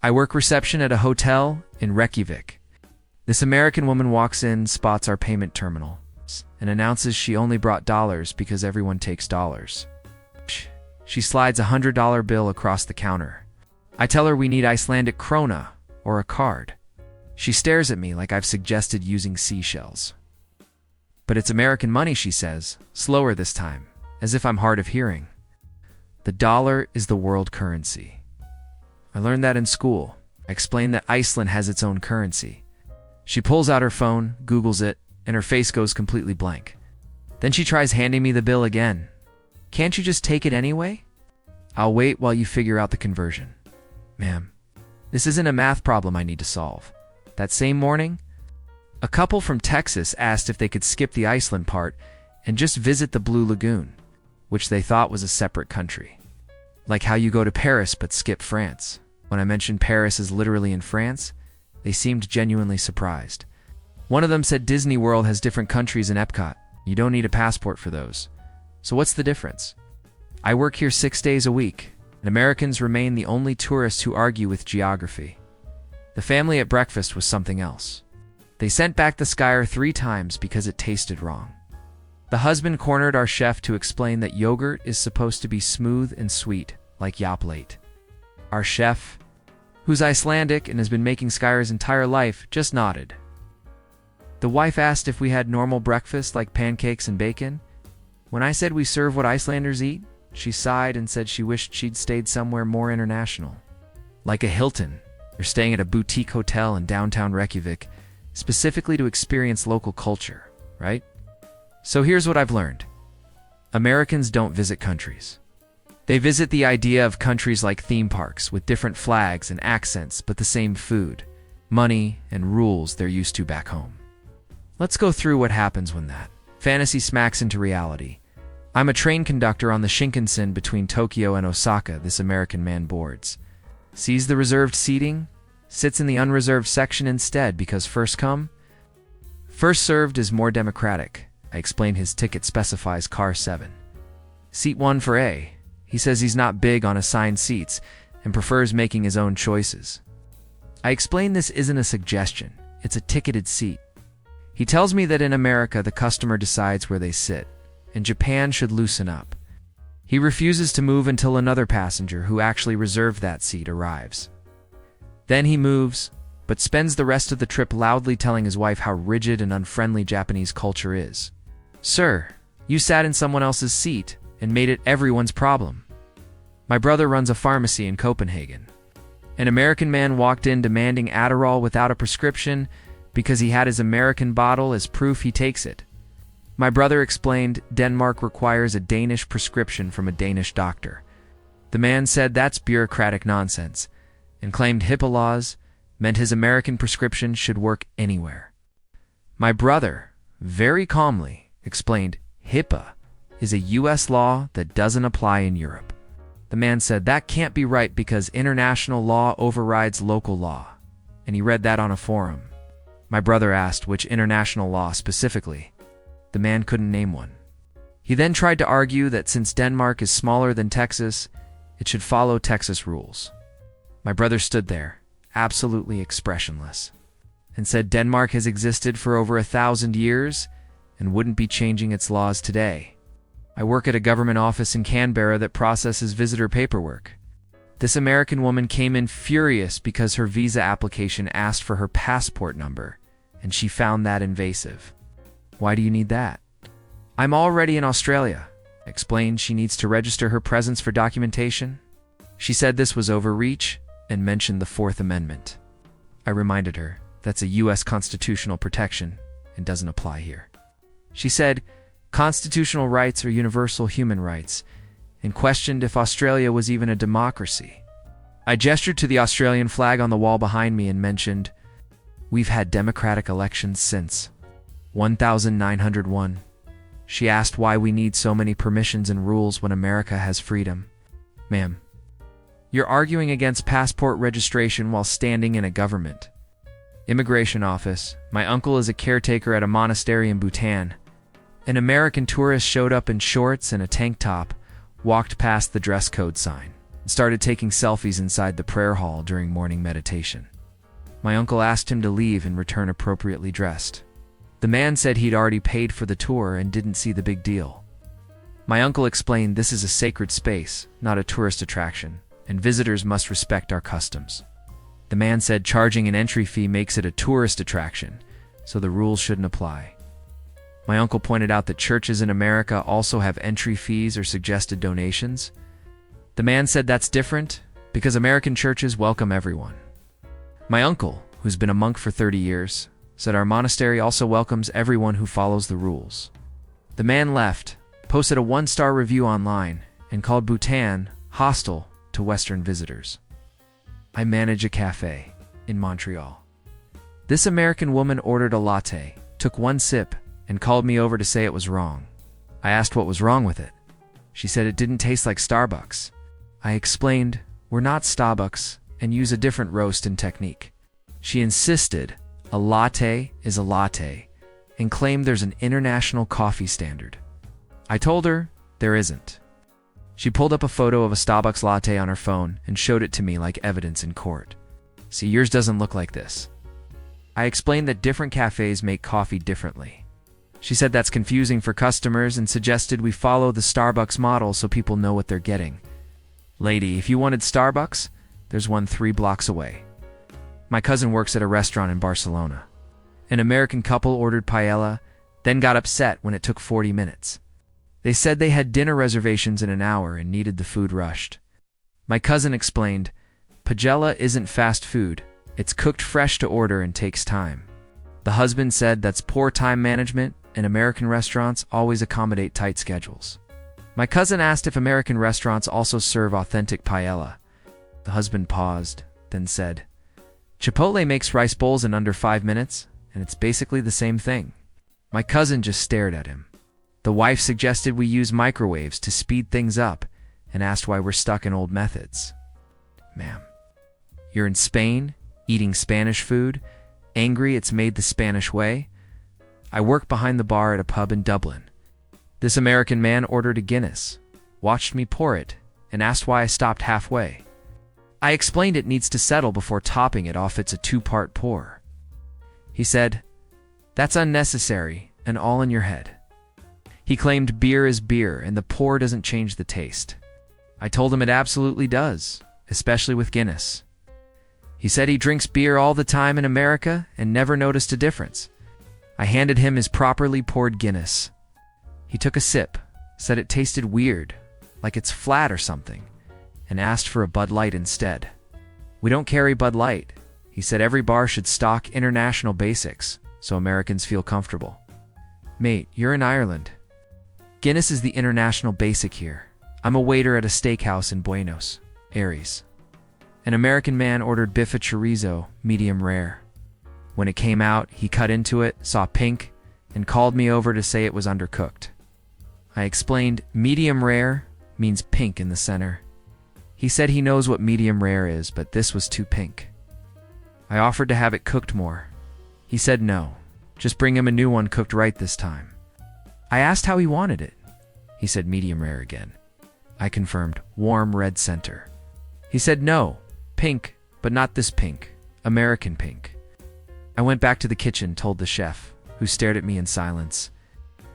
I work reception at a hotel in Reykjavik. This American woman walks in, spots our payment terminal, and announces she only brought dollars because everyone takes dollars. She slides $100 bill across the counter. I tell her we need Icelandic krona, or a card. She stares at me like I've suggested using seashells. But it's American money, she says, slower this time, as if I'm hard of hearing. The dollar is the world currency. I learned that in school. I explained that Iceland has its own currency. She pulls out her phone, Googles it, and her face goes completely blank. Then she tries handing me the bill again. Can't you just take it anyway? I'll wait while you figure out the conversion. Ma'am, this isn't a math problem I need to solve. That same morning, a couple from Texas asked if they could skip the Iceland part and just visit the Blue Lagoon, which they thought was a separate country. Like how you go to Paris but skip France. When I mentioned Paris is literally in France, they seemed genuinely surprised. One of them said Disney World has different countries in Epcot. You don't need a passport for those. So what's the difference? I work here 6 days a week, and Americans remain the only tourists who argue with geography. The family at breakfast was something else. They sent back the skyr 3 times because it tasted wrong. The husband cornered our chef to explain that yogurt is supposed to be smooth and sweet, like Yoplait. Our chef, who's Icelandic and has been making skyr his entire life, just nodded. The wife asked if we had normal breakfast like pancakes and bacon. When I said we serve what Icelanders eat, she sighed and said she wished she'd stayed somewhere more international. Like a Hilton, or staying at a boutique hotel in downtown Reykjavik, specifically to experience local culture, right? So here's what I've learned. Americans don't visit countries. They visit the idea of countries like theme parks with different flags and accents but the same food, money, and rules they're used to back home. Let's go through what happens when that fantasy smacks into reality. I'm a train conductor on the Shinkansen between Tokyo and Osaka. This American man boards, sees the reserved seating, sits in the unreserved section instead because first come, first served is more democratic. I explain his ticket specifies car 7. Seat 1 for A. He says he's not big on assigned seats and prefers making his own choices. I explain this isn't a suggestion, it's a ticketed seat. He tells me that in America the customer decides where they sit, and Japan should loosen up. He refuses to move until another passenger who actually reserved that seat arrives. Then he moves, but spends the rest of the trip loudly telling his wife how rigid and unfriendly Japanese culture is. Sir, you sat in someone else's seat and made it everyone's problem. My brother runs a pharmacy in Copenhagen. An American man walked in demanding Adderall without a prescription because he had his American bottle as proof he takes it. My brother explained Denmark requires a Danish prescription from a Danish doctor. The man said that's bureaucratic nonsense and claimed HIPAA laws meant his American prescription should work anywhere. My brother, very calmly, explained HIPAA is a US law that doesn't apply in Europe. The man said that can't be right because international law overrides local law, and he read that on a forum. My brother asked which international law specifically. The man couldn't name one. He then tried to argue that since Denmark is smaller than Texas, it should follow Texas rules. My brother stood there, absolutely expressionless, and said Denmark has existed for over 1,000 years and wouldn't be changing its laws today. I work at a government office in Canberra that processes visitor paperwork. This American woman came in furious because her visa application asked for her passport number, and she found that invasive. Why do you need that? I'm already in Australia. I explained she needs to register her presence for documentation. She said this was overreach and mentioned the Fourth Amendment. I reminded her that's a US constitutional protection and doesn't apply here. She said constitutional rights are universal human rights and questioned if Australia was even a democracy. I gestured to the Australian flag on the wall behind me and mentioned, we've had democratic elections since 1901. She asked why we need so many permissions and rules when America has freedom. Ma'am, you're arguing against passport registration while standing in a government immigration office. My uncle is a caretaker at a monastery in Bhutan. An American tourist showed up in shorts and a tank top, walked past the dress code sign. and started taking selfies inside the prayer hall during morning meditation. My uncle asked him to leave and return appropriately dressed. The man said he'd already paid for the tour and didn't see the big deal. My uncle explained this is a sacred space, not a tourist attraction, and visitors must respect our customs. The man said charging an entry fee makes it a tourist attraction, so the rules shouldn't apply. My uncle pointed out that churches in America also have entry fees or suggested donations. The man said that's different because American churches welcome everyone. My uncle, who's been a monk for 30 years, said our monastery also welcomes everyone who follows the rules. The man left, posted a 1-star review online, and called Bhutan hostile to Western visitors. I manage a cafe in Montreal. This American woman ordered a latte, took one sip, and called me over to say it was wrong. I asked what was wrong with it. She said it didn't taste like Starbucks. I explained, we're not Starbucks and use a different roast and technique. She insisted a latte is a latte and claimed there's an international coffee standard. I told her there isn't. She pulled up a photo of a Starbucks latte on her phone and showed it to me like evidence in court. See, yours doesn't look like this. I explained that different cafes make coffee differently. She said that's confusing for customers and suggested we follow the Starbucks model so people know what they're getting. Lady, if you wanted Starbucks, there's one 3 blocks away. My cousin works at a restaurant in Barcelona. An American couple ordered paella, then got upset when it took 40 minutes. They said they had dinner reservations in an hour and needed the food rushed. My cousin explained, Paella isn't fast food. It's cooked fresh to order and takes time. The husband said that's poor time management and American restaurants always accommodate tight schedules. My cousin asked if American restaurants also serve authentic paella. The husband paused, then said, Chipotle makes rice bowls in under 5 minutes, and it's basically the same thing. My cousin just stared at him. The wife suggested we use microwaves to speed things up and asked why we're stuck in old methods. Ma'am, you're in Spain, eating Spanish food, angry it's made the Spanish way? I work behind the bar at a pub in Dublin. This American man ordered a Guinness, watched me pour it, and asked why I stopped halfway. I explained it needs to settle before topping it off. It's a 2-part pour. He said, that's unnecessary and all in your head. He claimed beer is beer and the pour doesn't change the taste. I told him it absolutely does, especially with Guinness. He said he drinks beer all the time in America and never noticed a difference. I handed him his properly poured Guinness. He took a sip, said it tasted weird, like it's flat or something, and asked for a Bud Light instead. We don't carry Bud Light. He said every bar should stock international basics so Americans feel comfortable. Mate, you're in Ireland. Guinness is the international basic here. I'm a waiter at a steakhouse in Buenos Aires. An American man ordered bife chorizo, medium rare. When it came out, he cut into it, saw pink, and called me over to say it was undercooked. I explained medium rare means pink in the center. He said he knows what medium rare is, but this was too pink. I offered to have it cooked more. He said no, just bring him a new one cooked right this time. I asked how he wanted it. He said medium rare again. I confirmed warm red center. He said no, pink, but not this pink, American pink. I went back to the kitchen, told the chef, who stared at me in silence.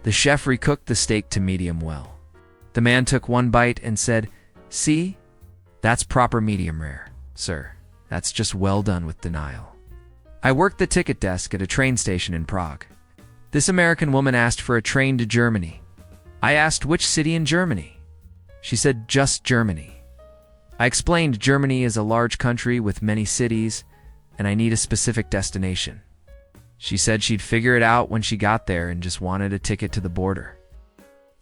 The chef recooked the steak to medium well. The man took one bite and said, see, that's proper medium rare, sir. That's just well done with denial. I worked the ticket desk at a train station in Prague. This American woman asked for a train to Germany. I asked which city in Germany. She said just Germany. I explained Germany is a large country with many cities, and I need a specific destination. She said she'd figure it out when she got there and just wanted a ticket to the border.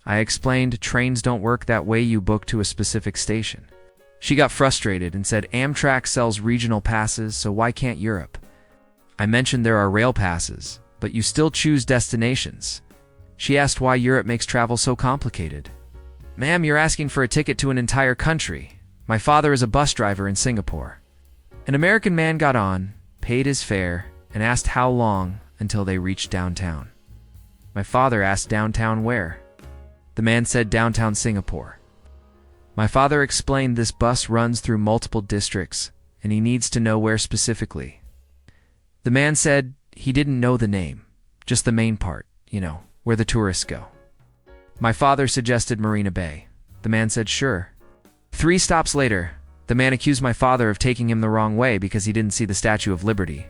I explained trains don't work that way, you book to a specific station. She got frustrated and said Amtrak sells regional passes, so why can't Europe? I mentioned there are rail passes, but you still choose destinations. She asked why Europe makes travel so complicated. Ma'am, you're asking for a ticket to an entire country. My father is a bus driver in Singapore. An American man got on, paid his fare, and asked how long until they reached downtown. My father asked downtown where? The man said downtown Singapore. My father explained this bus runs through multiple districts, and he needs to know where specifically. The man said he didn't know the name, just the main part, where the tourists go. My father suggested Marina Bay. The man said sure. 3 stops later, the man accused my father of taking him the wrong way because he didn't see the Statue of Liberty.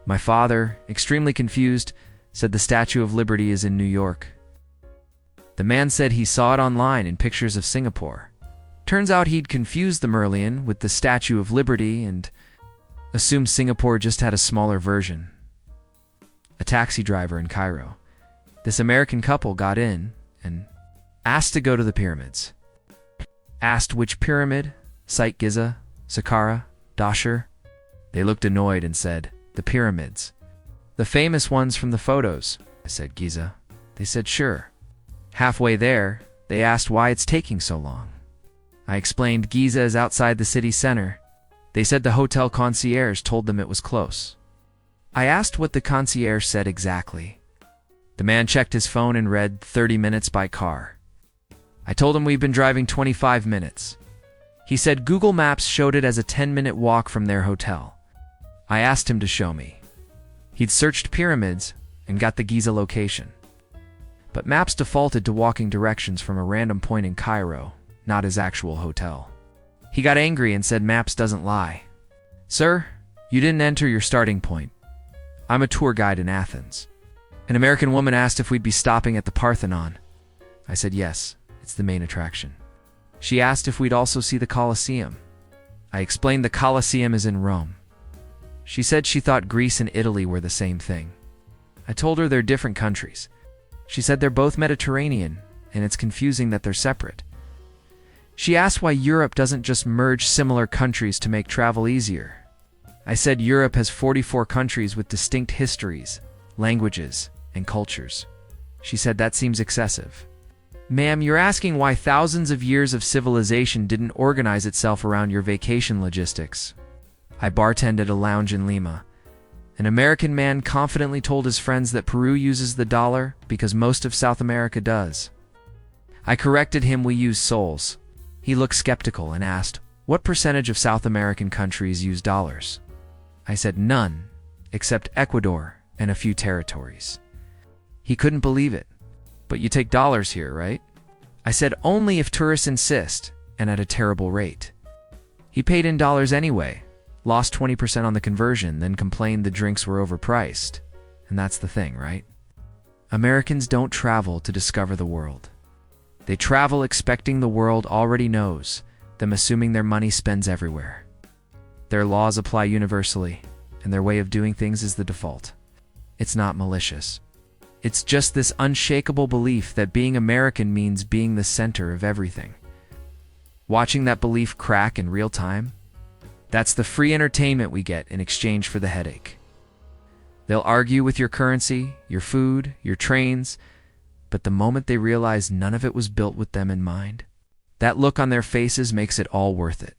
My father, extremely confused, said the Statue of Liberty is in New York. The man said he saw it online in pictures of Singapore. Turns out he'd confused the Merlion with the Statue of Liberty and assumed Singapore just had a smaller version. A taxi driver in Cairo. This American couple got in and asked to go to the pyramids. Asked which pyramid, Site Giza, Saqqara, Dashur. They looked annoyed and said, the pyramids. The famous ones from the photos. I said Giza. They said sure. Halfway there, they asked why it's taking so long. I explained Giza is outside the city center. They said the hotel concierge told them it was close. I asked what the concierge said exactly. The man checked his phone and read 30 minutes by car. I told him we've been driving 25 minutes. He said Google Maps showed it as a 10-minute walk from their hotel. I asked him to show me. He'd searched pyramids and got the Giza location. But Maps defaulted to walking directions from a random point in Cairo, not his actual hotel. He got angry and said Maps doesn't lie. Sir, you didn't enter your starting point. I'm a tour guide in Athens. An American woman asked if we'd be stopping at the Parthenon. I said yes, it's the main attraction. She asked if we'd also see the Colosseum. I explained the Colosseum is in Rome. She said she thought Greece and Italy were the same thing. I told her they're different countries. She said they're both Mediterranean, and it's confusing that they're separate. She asked why Europe doesn't just merge similar countries to make travel easier. I said Europe has 44 countries with distinct histories, languages, and cultures. She said that seems excessive. Ma'am, you're asking why thousands of years of civilization didn't organize itself around your vacation logistics. I bartended at a lounge in Lima. An American man confidently told his friends that Peru uses the dollar because most of South America does. I corrected him we use soles. He looked skeptical and asked, what percentage of South American countries use dollars? I said none, except Ecuador and a few territories. He couldn't believe it. But you take dollars here, right? I said only if tourists insist, and at a terrible rate. He paid in dollars anyway, lost 20% on the conversion, then complained the drinks were overpriced. And that's the thing, right? Americans don't travel to discover the world. They travel expecting the world already knows them, assuming their money spends everywhere. Their laws apply universally, and their way of doing things is the default. It's not malicious. It's just this unshakable belief that being American means being the center of everything. Watching that belief crack in real time, that's the free entertainment we get in exchange for the headache. They'll argue with your currency, your food, your trains, but the moment they realize none of it was built with them in mind, that look on their faces makes it all worth it.